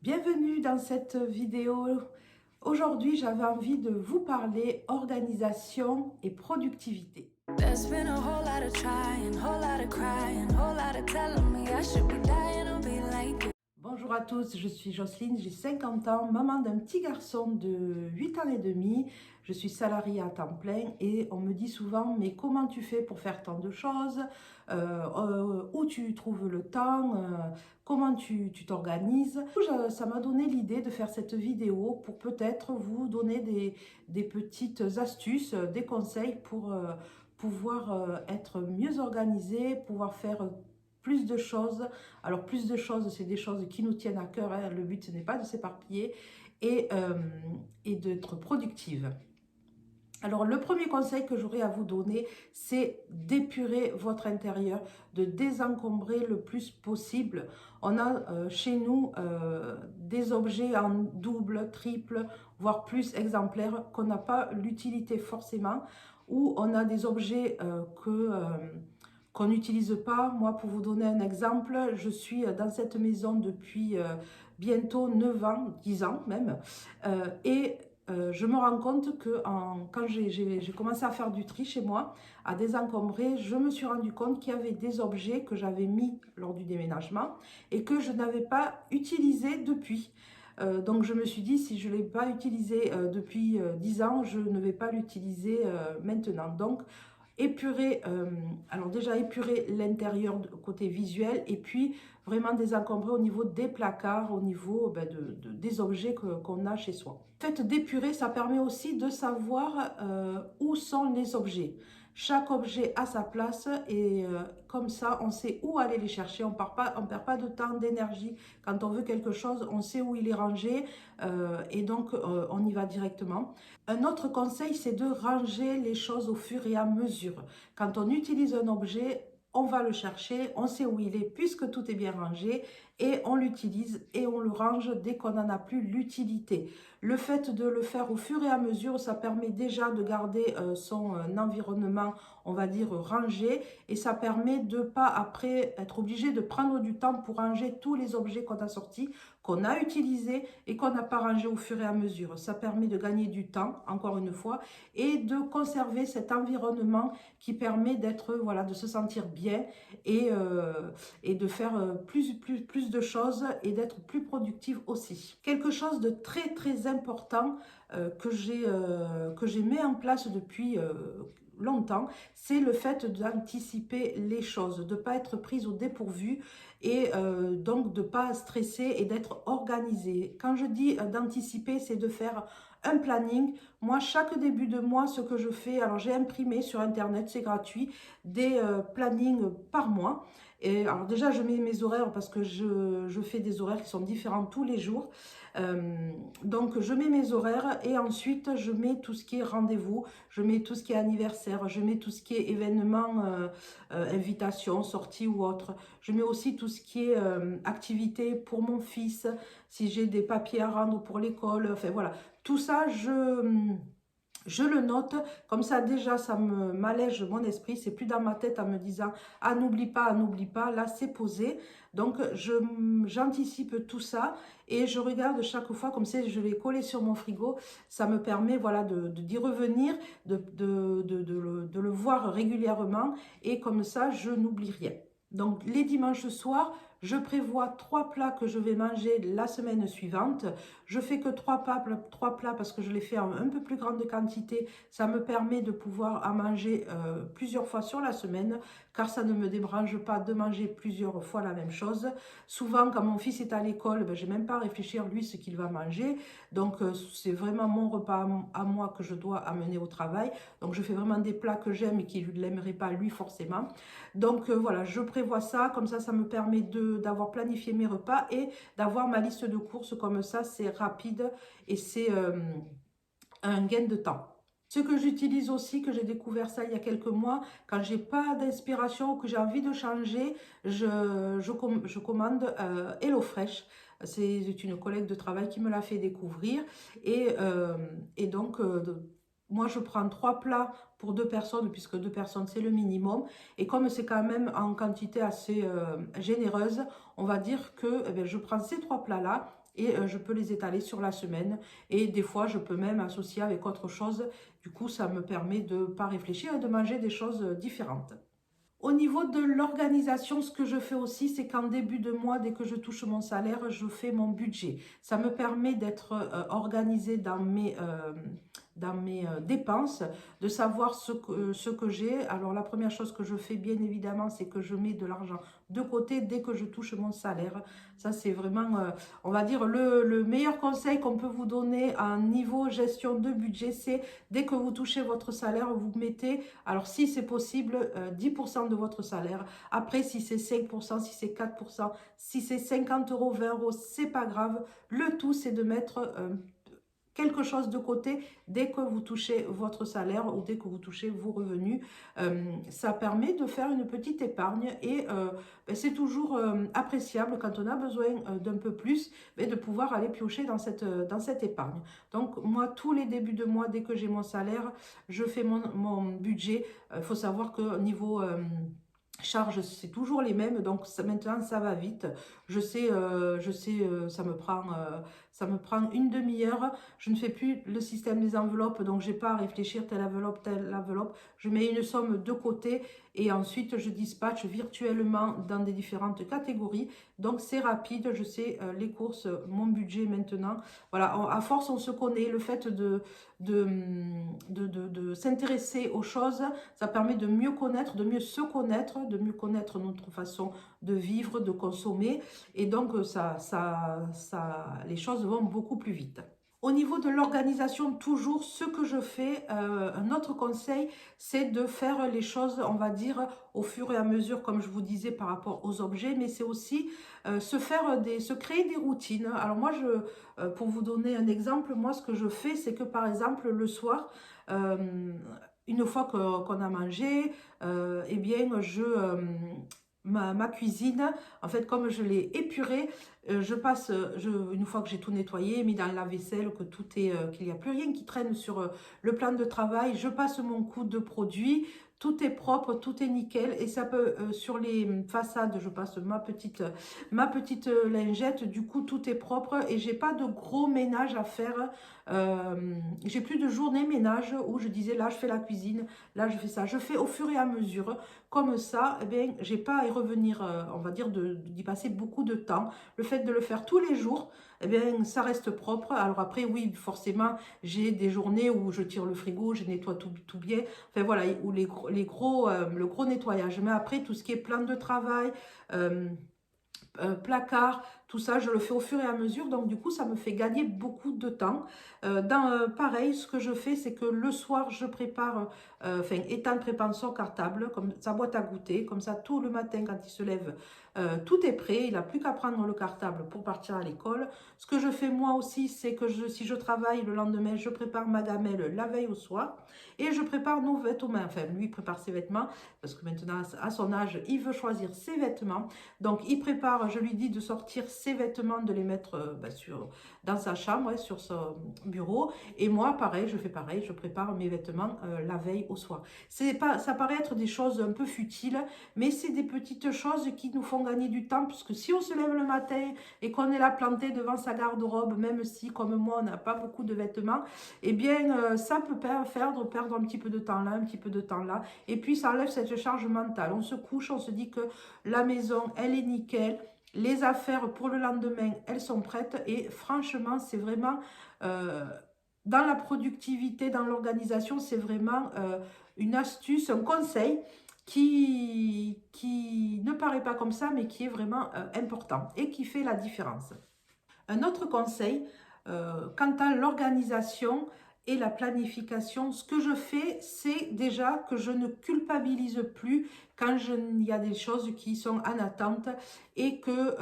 Bienvenue dans cette vidéo. Aujourd'hui, j'avais envie de vous parler organisation et productivité. There's been a whole lot of trying, whole lot of crying, whole lot of telling me I should be dying or be like you. Bonjour à tous, je suis Jocelyne, j'ai 50 ans, maman d'un petit garçon de 8 ans et demi. Je suis salariée à temps plein et on me dit souvent mais comment tu fais pour faire tant de choses, où tu trouves le temps, comment tu t'organises. Ça m'a donné l'idée de faire cette vidéo pour peut-être vous donner des petites astuces, des conseils pour pouvoir être mieux organisé, pouvoir faire plus de choses. Alors plus de choses, c'est des choses qui nous tiennent à cœur, hein. Le but, ce n'est pas de s'éparpiller et d'être productive. Alors, le premier conseil que j'aurais à vous donner, c'est d'épurer votre intérieur, de désencombrer le plus possible. On a chez nous des objets en double, triple, voire plus exemplaires qu'on n'a pas l'utilité forcément, ou on a des objets qu'on n'utilise pas. Moi, pour vous donner un exemple, je suis dans cette maison depuis bientôt 9 ans, 10 ans même, je me rends compte que quand j'ai commencé à faire du tri chez moi, à désencombrer, je me suis rendu compte qu'il y avait des objets que j'avais mis lors du déménagement et que je n'avais pas utilisés depuis. Donc je me suis dit, si je ne l'ai pas utilisé depuis 10 ans, je ne vais pas l'utiliser maintenant. Donc épurer, alors déjà épurer l'intérieur côté visuel et puis vraiment désencombrer au niveau des placards, au niveau des objets qu'on a chez soi. Le fait d'épurer, ça permet aussi de savoir où sont les objets. Chaque objet a sa place et comme ça, on sait où aller les chercher. On perd pas de temps, d'énergie. Quand on veut quelque chose, on sait où il est rangé et donc on y va directement. Un autre conseil, c'est de ranger les choses au fur et à mesure. Quand on utilise un objet, on va le chercher, on sait où il est puisque tout est bien rangé et on l'utilise et on le range dès qu'on n'en a plus l'utilité. Le fait de le faire au fur et à mesure, ça permet déjà de garder son environnement, on va dire, rangé et ça permet de pas après être obligé de prendre du temps pour ranger tous les objets qu'on a sortis, qu'on a utilisés et qu'on n'a pas rangé au fur et à mesure. Ça permet de gagner du temps, encore une fois, et de conserver cet environnement qui permet d'être, voilà, de se sentir bien et de faire plus de choses et d'être plus productive aussi. Quelque chose de très très important que j'ai mis en place depuis longtemps, c'est le fait d'anticiper les choses, de ne pas être prise au dépourvu et donc de ne pas stresser et d'être organisée. Quand je dis d'anticiper, c'est de faire un planning. Moi, chaque début de mois, ce que je fais, alors j'ai imprimé sur Internet, c'est gratuit, des plannings par mois. Et alors déjà, je mets mes horaires parce que je fais des horaires qui sont différents tous les jours. Donc, je mets mes horaires et ensuite, je mets tout ce qui est rendez-vous, je mets tout ce qui est anniversaire, je mets tout ce qui est événement, invitation, sortie ou autre. Je mets aussi tout ce qui est activité pour mon fils, si j'ai des papiers à rendre pour l'école, enfin voilà. Tout ça, je le note, comme ça déjà ça m'allège mon esprit, c'est plus dans ma tête en me disant ah n'oublie pas, là c'est posé. Donc j'anticipe tout ça et je regarde chaque fois comme ça je l'ai collé sur mon frigo, ça me permet voilà d'y revenir, de le voir régulièrement et comme ça je n'oublie rien. Donc les dimanches soirs, je prévois 3 plats que je vais manger la semaine suivante. Je fais que 3 plats parce que je les fais en un peu plus grande quantité. Ça me permet de pouvoir en manger plusieurs fois sur la semaine car ça ne me dérange pas de manger plusieurs fois la même chose. Souvent, quand mon fils est à l'école, je n'ai même pas à réfléchir lui ce qu'il va manger. Donc, c'est vraiment mon repas à moi que je dois amener au travail. Donc, je fais vraiment des plats que j'aime et qu'il ne l'aimerait pas lui forcément. Donc, voilà, je prévois ça. Comme ça me permet d'avoir planifié mes repas et d'avoir ma liste de courses comme ça, c'est rapide et c'est un gain de temps. Ce que j'utilise aussi, que j'ai découvert ça il y a quelques mois, quand j'ai pas d'inspiration ou que j'ai envie de changer, je commande HelloFresh. C'est une collègue de travail qui me l'a fait découvrir et donc moi, je prends 3 plats pour 2 personnes, puisque 2 personnes, c'est le minimum. Et comme c'est quand même en quantité assez généreuse, on va dire que eh bien, je prends ces 3 plats-là et je peux les étaler sur la semaine. Et des fois, je peux même associer avec autre chose. Du coup, ça me permet de ne pas réfléchir et de manger des choses différentes. Au niveau de l'organisation, ce que je fais aussi, c'est qu'en début de mois, dès que je touche mon salaire, je fais mon budget. Ça me permet d'être organisée dans mes dépenses, de savoir ce que j'ai. Alors la première chose que je fais, bien évidemment, c'est que je mets de l'argent de côté dès que je touche mon salaire. Ça, c'est vraiment, on va dire, le meilleur conseil qu'on peut vous donner à un niveau gestion de budget, c'est dès que vous touchez votre salaire, vous mettez, alors si c'est possible, 10% de votre salaire. Après, si c'est 5%, si c'est 4%, si c'est 50 euros, 20 euros, c'est pas grave. Le tout, c'est de mettre quelque chose de côté dès que vous touchez votre salaire ou dès que vous touchez vos revenus. Ça permet de faire une petite épargne et ben, c'est toujours appréciable quand on a besoin d'un peu plus de pouvoir aller piocher dans cette épargne. Donc moi, tous les débuts de mois, dès que j'ai mon salaire, je fais mon budget. Il faut savoir que niveau charges, c'est toujours les mêmes, donc maintenant ça va vite. Je sais, ça me prend une demi-heure. Je ne fais plus le système des enveloppes, donc j'ai pas à réfléchir telle enveloppe. Je mets une somme de côté et ensuite je dispatche virtuellement dans des différentes catégories. Donc c'est rapide, je sais les courses, mon budget maintenant. Voilà, à force on se connaît. Le fait de s'intéresser aux choses, ça permet de mieux connaître, de mieux se connaître, de mieux connaître notre façon de vivre, de consommer. Et donc, les choses vont beaucoup plus vite. Au niveau de l'organisation, toujours, ce que je fais, un autre conseil, c'est de faire les choses, on va dire, au fur et à mesure, comme je vous disais, par rapport aux objets, mais c'est aussi se créer des routines. Alors moi, pour vous donner un exemple, moi, ce que je fais, c'est que, par exemple, le soir, une fois qu'on a mangé, eh bien, ma cuisine, en fait, comme je l'ai épurée, une fois que j'ai tout nettoyé, mis dans la vaisselle, que qu'il n'y a plus rien qui traîne sur le plan de travail, je passe mon coup de produit. Tout est propre, tout est nickel et ça peut, sur les façades, je passe ma petite lingette, du coup tout est propre et j'ai pas de gros ménage à faire. J'ai plus de journée ménage où je disais là je fais la cuisine, là je fais ça. Je fais au fur et à mesure, comme ça, eh bien, j'ai pas à y revenir, on va dire, d'y passer beaucoup de temps. Le fait de le faire tous les jours, eh bien, ça reste propre. Alors après, oui, forcément, j'ai des journées où je tire le frigo, je nettoie tout bien. Enfin voilà, où le gros nettoyage. Mais après, tout ce qui est plan de travail, placard, tout ça, je le fais au fur et à mesure. Donc, du coup, ça me fait gagner beaucoup de temps. Pareil, ce que je fais, c'est que le soir, je prépare, étant de préparation cartable, comme sa boîte à goûter. Comme ça, tout le matin, quand il se lève, tout est prêt. Il n'a plus qu'à prendre le cartable pour partir à l'école. Ce que je fais moi aussi, c'est que si je travaille le lendemain, je prépare ma gamelle la veille au soir. Et je prépare nos vêtements. Enfin, lui, il prépare ses vêtements. Parce que maintenant, à son âge, il veut choisir ses vêtements. Donc, il prépare, je lui dis de sortir ses vêtements, de les mettre dans sa chambre, sur son bureau. Et moi, pareil, je prépare mes vêtements la veille au soir. Ça paraît être des choses un peu futiles, mais c'est des petites choses qui nous font gagner du temps, puisque si on se lève le matin et qu'on est là planté devant sa garde-robe, même si, comme moi, on n'a pas beaucoup de vêtements, eh bien, ça peut perdre un petit peu de temps là, un petit peu de temps là. Et puis, ça enlève cette charge mentale. On se couche, on se dit que la maison, elle est nickel. Les affaires pour le lendemain, elles sont prêtes. Et franchement, c'est vraiment, dans la productivité, dans l'organisation, c'est vraiment une astuce, un conseil qui ne paraît pas comme ça, mais qui est vraiment important et qui fait la différence. Un autre conseil, quant à l'organisation et la planification, ce que je fais, c'est déjà que je ne culpabilise plus quand il y a des choses qui sont en attente et que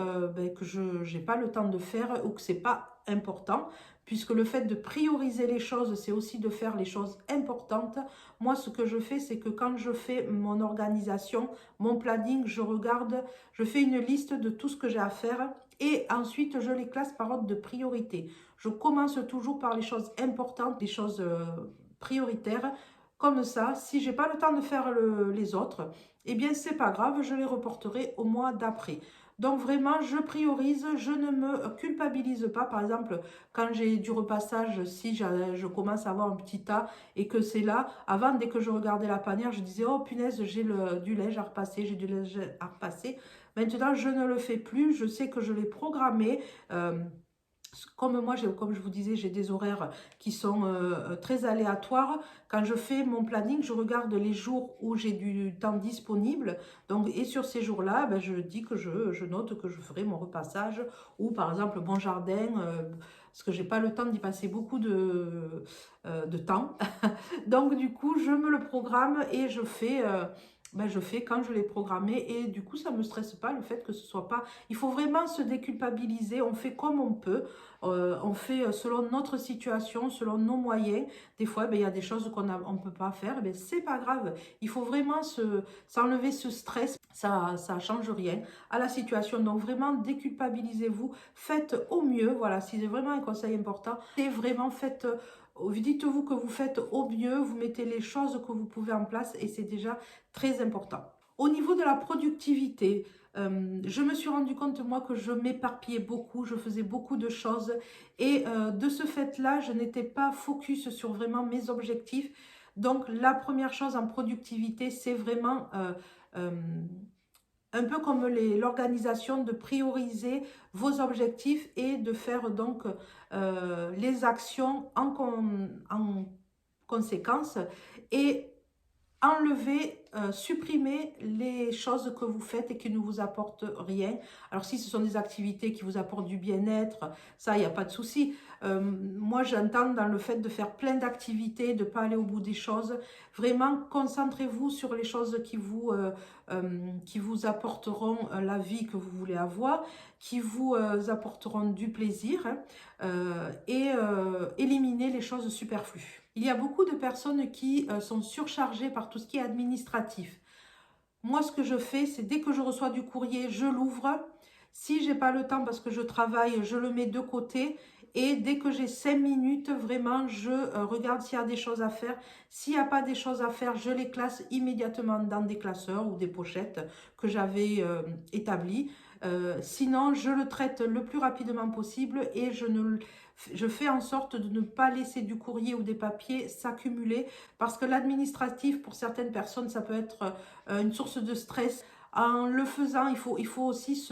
je n'ai pas le temps de faire ou que ce n'est pas important, puisque le fait de prioriser les choses, c'est aussi de faire les choses importantes. Moi, ce que je fais, c'est que quand je fais mon organisation, mon planning, je fais une liste de tout ce que j'ai à faire et ensuite, je les classe par ordre de priorité. Je commence toujours par les choses importantes, les choses prioritaires. Comme ça, si j'ai pas le temps de faire les autres, eh bien c'est pas grave, je les reporterai au mois d'après. Donc vraiment, je priorise, je ne me culpabilise pas. Par exemple, quand j'ai du repassage, si je commence à avoir un petit tas et que c'est là, avant, dès que je regardais la panière, je disais, oh punaise, j'ai du lait à repasser, j'ai du lait à repasser. Maintenant, je ne le fais plus, je sais que je l'ai programmé. Comme moi, comme je vous disais, j'ai des horaires qui sont très aléatoires. Quand je fais mon planning, je regarde les jours où j'ai du temps disponible. Donc, et sur ces jours-là, ben, je dis que je note que je ferai mon repassage ou par exemple mon jardin, parce que j'ai pas le temps d'y passer beaucoup de temps. Donc, du coup, je me le programme et je fais quand je l'ai programmé et du coup, ça ne me stresse pas le fait que ce soit pas... Il faut vraiment se déculpabiliser, on fait comme on peut, on fait selon notre situation, selon nos moyens. Des fois, ben, il y a des choses qu'on ne peut pas faire, ben, c'est pas grave. Il faut vraiment s'enlever ce stress, ça ne change rien à la situation. Donc vraiment, déculpabilisez-vous, faites au mieux, voilà, si c'est vraiment un conseil important, c'est vraiment faites... Dites-vous que vous faites au mieux, vous mettez les choses que vous pouvez en place et c'est déjà très important. Au niveau de la productivité, je me suis rendu compte moi que je m'éparpillais beaucoup, je faisais beaucoup de choses et de ce fait-là, je n'étais pas focus sur vraiment mes objectifs. Donc la première chose en productivité, c'est vraiment un peu comme l'organisation de prioriser vos objectifs et de faire donc les actions en conséquence et enlever, supprimer les choses que vous faites et qui ne vous apportent rien. Alors si ce sont des activités qui vous apportent du bien-être, ça, il n'y a pas de souci. Moi, j'entends dans le fait de faire plein d'activités, de ne pas aller au bout des choses. Vraiment, concentrez-vous sur les choses qui vous apporteront la vie que vous voulez avoir, qui vous apporteront du plaisir et éliminez les choses superflues. Il y a beaucoup de personnes qui sont surchargées par tout ce qui est administratif. Moi, ce que je fais, c'est dès que je reçois du courrier, je l'ouvre. Si j'ai pas le temps parce que je travaille, je le mets de côté. Et dès que j'ai 5 minutes, vraiment, je regarde s'il y a des choses à faire. S'il n'y a pas des choses à faire, je les classe immédiatement dans des classeurs ou des pochettes que j'avais établies. Sinon, je le traite le plus rapidement possible et je fais en sorte de ne pas laisser du courrier ou des papiers s'accumuler parce que l'administratif, pour certaines personnes, ça peut être une source de stress. En le faisant, il faut aussi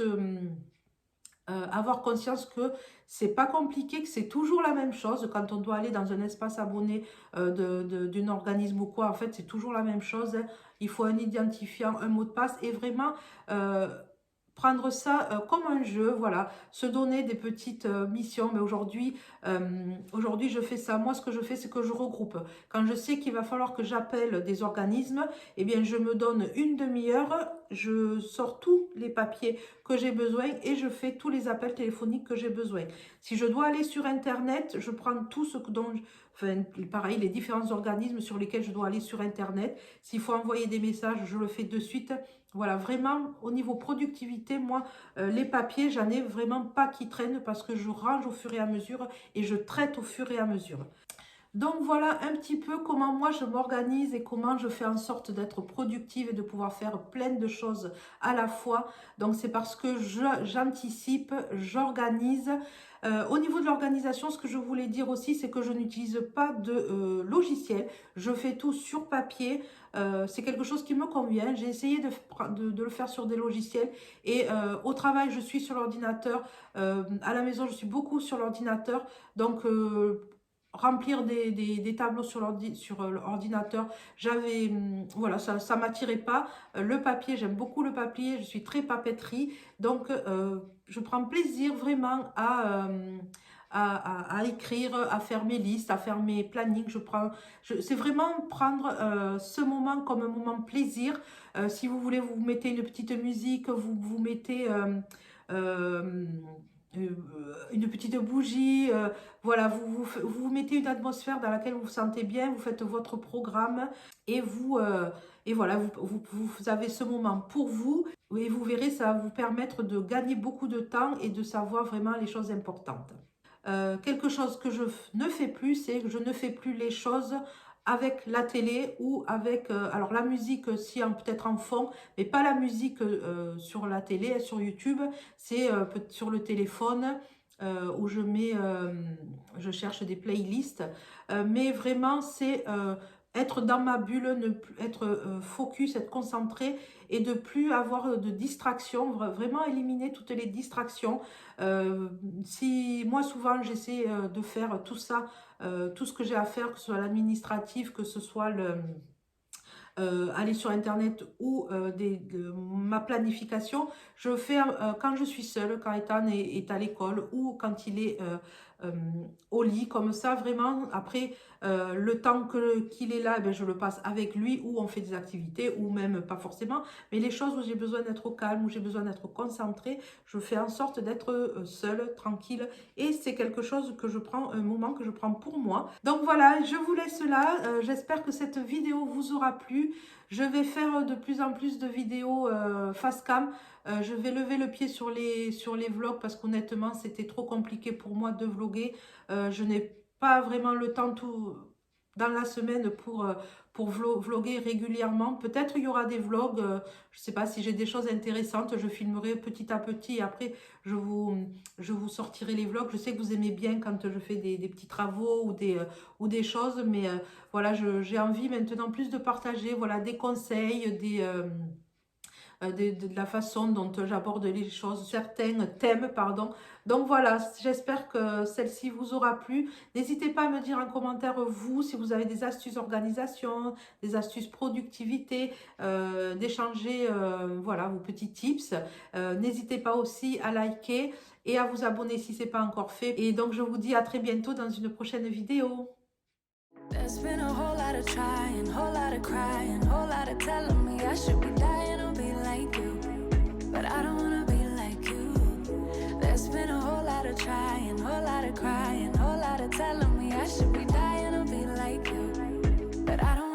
avoir conscience que c'est pas compliqué, que c'est toujours la même chose. Quand on doit aller dans un espace abonné d'un organisme ou quoi, en fait, c'est toujours la même chose. Il faut un identifiant, un mot de passe et vraiment prendre ça comme un jeu, voilà, se donner des petites missions. Mais aujourd'hui, je fais ça. Moi, ce que je fais, c'est que je regroupe. Quand je sais qu'il va falloir que j'appelle des organismes, eh bien, je me donne une demi-heure, je sors tous les papiers que j'ai besoin et je fais tous les appels téléphoniques que j'ai besoin. Si je dois aller sur Internet, je prends tout ce dont... Enfin, pareil, les différents organismes sur lesquels je dois aller sur Internet. S'il faut envoyer des messages, je le fais de suite. Voilà, vraiment, au niveau productivité, moi, les papiers, j'en ai vraiment pas qui traînent parce que je range au fur et à mesure et je traite au fur et à mesure. Donc voilà un petit peu comment moi je m'organise et comment je fais en sorte d'être productive et de pouvoir faire plein de choses à la fois. Donc c'est parce que j'anticipe, j'organise. Au niveau de l'organisation, ce que je voulais dire aussi, c'est que je n'utilise pas de logiciel. Je fais tout sur papier. C'est quelque chose qui me convient. J'ai essayé de le faire sur des logiciels et au travail, je suis sur l'ordinateur. À la maison, je suis beaucoup sur l'ordinateur. Donc, remplir des tableaux sur l'ordinateur, voilà, ça ne m'attirait pas. Le papier, j'aime beaucoup le papier, je suis très papeterie, donc je prends plaisir vraiment à écrire, à faire mes listes, à faire mes plannings. C'est vraiment prendre ce moment comme un moment plaisir. Si vous voulez, vous mettez une petite musique, vous mettez... une petite bougie, voilà, vous mettez une atmosphère dans laquelle vous vous sentez bien, vous faites votre programme et voilà, vous avez ce moment pour vous et vous verrez, ça va vous permettre de gagner beaucoup de temps et de savoir vraiment les choses importantes. Quelque chose que je ne fais plus, c'est que je ne fais plus les choses avec la télé ou avec, alors la musique si peut-être en fond, mais pas la musique sur la télé, sur YouTube, c'est sur le téléphone où je mets, je cherche des playlists, mais vraiment c'est être dans ma bulle, ne plus être focus, être concentré et de plus avoir de distractions, vraiment éliminer toutes les distractions. Si moi souvent j'essaie de faire tout ça, tout ce que j'ai à faire, que ce soit l'administratif, que ce soit aller sur internet ou ma planification, je fais quand je suis seule, quand Ethan est à l'école ou quand il est euh, au lit, comme ça vraiment. Après le temps qu'il est là, eh bien, je le passe avec lui ou on fait des activités ou même pas forcément, mais les choses où j'ai besoin d'être au calme, où j'ai besoin d'être concentrée, je fais en sorte d'être seule, tranquille, et c'est quelque chose que je prends, un moment que je prends pour moi. Donc voilà, je vous laisse là. J'espère que cette vidéo vous aura plu. Je vais faire de plus en plus de vidéos face cam. Je vais lever le pied sur les vlogs parce qu'honnêtement, c'était trop compliqué pour moi de vlogger. Je n'ai pas vraiment le temps dans la semaine pour vlogger régulièrement. Peut-être il y aura des vlogs, je ne sais pas si j'ai des choses intéressantes, je filmerai petit à petit et après je vous sortirai les vlogs. Je sais que vous aimez bien quand je fais des petits travaux ou des choses, mais voilà, j'ai envie maintenant plus de partager, voilà, des conseils, de la façon dont j'aborde les choses, certains thèmes, pardon. Donc voilà, j'espère que celle-ci vous aura plu. N'hésitez pas à me dire en commentaire, vous, si vous avez des astuces organisation, des astuces productivité, d'échanger, voilà, vos petits tips. N'hésitez pas aussi à liker et à vous abonner si ce n'est pas encore fait. Et donc, je vous dis à très bientôt dans une prochaine vidéo. There's been a whole lot of trying, whole lot of crying, whole lot of telling me I should be dying or be like you, but I don't wanna be like you. There's been a whole lot of trying, whole lot of crying, whole lot of telling me I should be dying or be like you, but I don't